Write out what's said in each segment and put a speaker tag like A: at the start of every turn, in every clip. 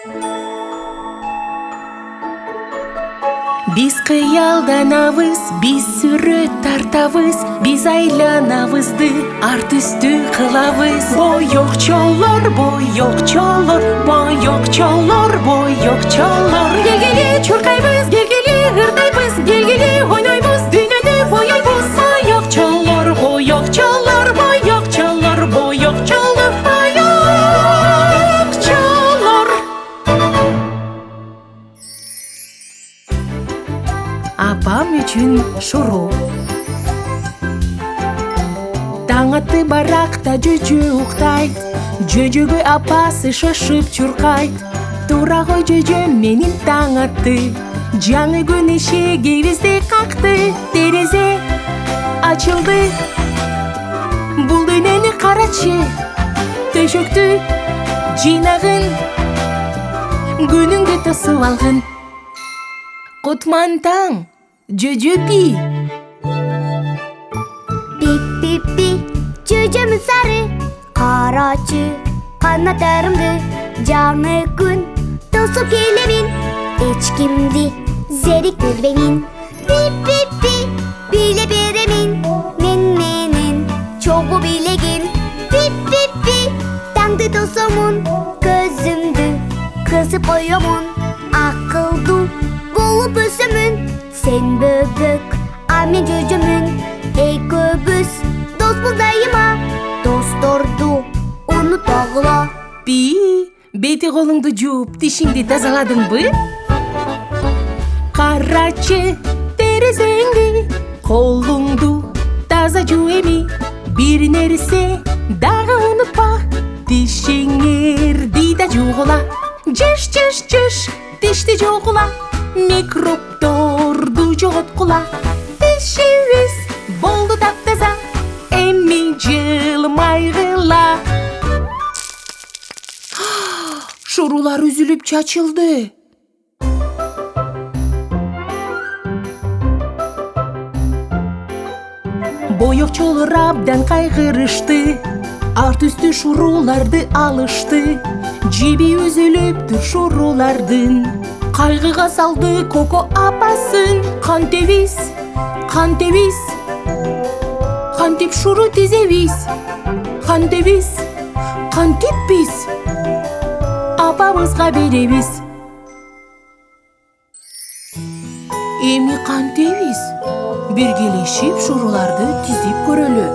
A: Биз кыялданабыз, биз сүрөт тартабыз, биз айланабызды арт үстү кылабыз. Боёкчолор, боёкчолор, боёкчолор, боёкчолор. Келгиле чуркайбыз, келгиле ырдайбыз, келгиле ойнойбуз, дүйнөнү боёйбуз. Боёкчолор, боёкчолор, боёкчолор, боёкчолор, боёкчолор. Апам үчүн шуру. Таң атты баракта жөжө уктайт, жөжөгө апасы шашып чуркайт. Тура кой жөжө менин таң атты, жаңы күн эшигибизди какты. Терезе ачылды, бул дүйнөнү карачы, төшөктү жыйнагын, күнүңдү тосуп алгын. Кутман таң, жөжө пи.
B: Пи, жөжөмүн сары, карачы канаттарымды, жаңы күн тосуп келебин, эч кимди зериктирбеймин. Пи, биле беремин, мен менен чогуу билегин. Пи, таңды тосомун, көзүмдү кысып коёмун. Акылдуу болуп өсөмүн, сен бөбөк, а мен жөжөмүн. Экөөбүз доспуз дайыма, досторду унутпагыла.
A: Пи, бети колуңду жууп, тишиңди тазаладыңбы? Карачы терезеңди, колуңду таза жуу эми. Бир нерсе дагы унутпа, тишиңерди да жуугула. Жыш, тишти жуугула, микробторду жоготкула. Тишибиз болду таптаза, эми жылмайгыла. Шурулар үзүлүп чачылды. Боёкчолор абдан кайгырышты, арт үстү шуруларды алышты. Жиби үзүлүптүр шурулардын, кайгыга салды Коко апасын. Кантебиз, кантип шуру тизебиз, кантебиз, кантип биз апабызга беребиз. Эми кантебиз? Биргелешип шуруларды тизип көрөлү.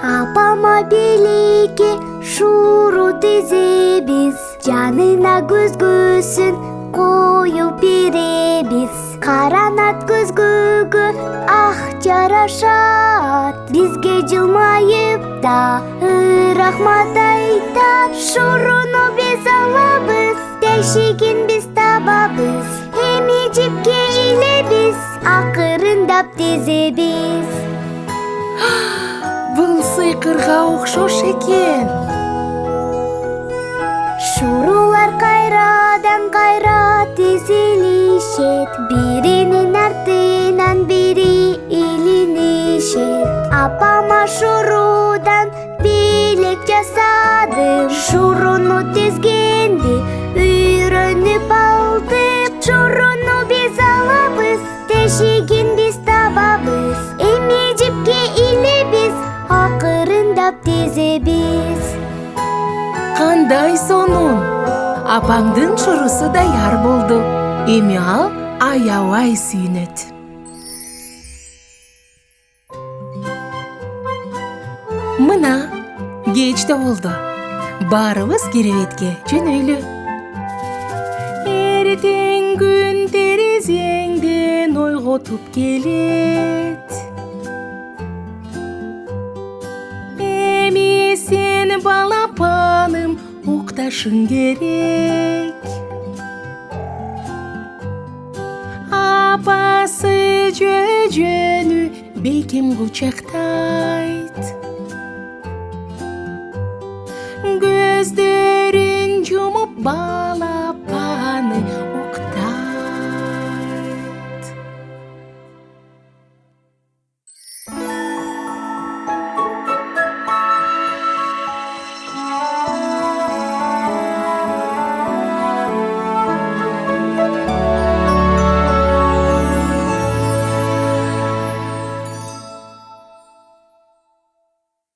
B: Апама белекке шуру тизебиз, жанына көзгөсүн коюп беребиз. Каранат көзгөгө ак жарашат, бизге жылмайып да рахмат айтат. Шуруну биз алабыз, тешигин биз табабыз, эми жипке илебиз, акырындап тизебиз.
A: Бул сыйкырга окшош экен.
B: Шурулар кайрадан кайра тизилишет, биринин артынан бири илинишет. Апама шурудан белек жасадым, шуруну тизгенди үйрөнүп алдым. Шуруну биз алабыз, тешигин биз табабыз, эми жипке илебиз, акырындап тизебиз.
A: Кандай сонун! Апаңдын шурусу даяр болду. Эми ал аябай сүйүнөт. Мына, кеч да болду. Баарыбыз керебетке жөнөйлү. Эртең күн терезеңден ойготуп келет. Эми сен балапаным укташың керек. Апасы жөжөнү бекем кучактар.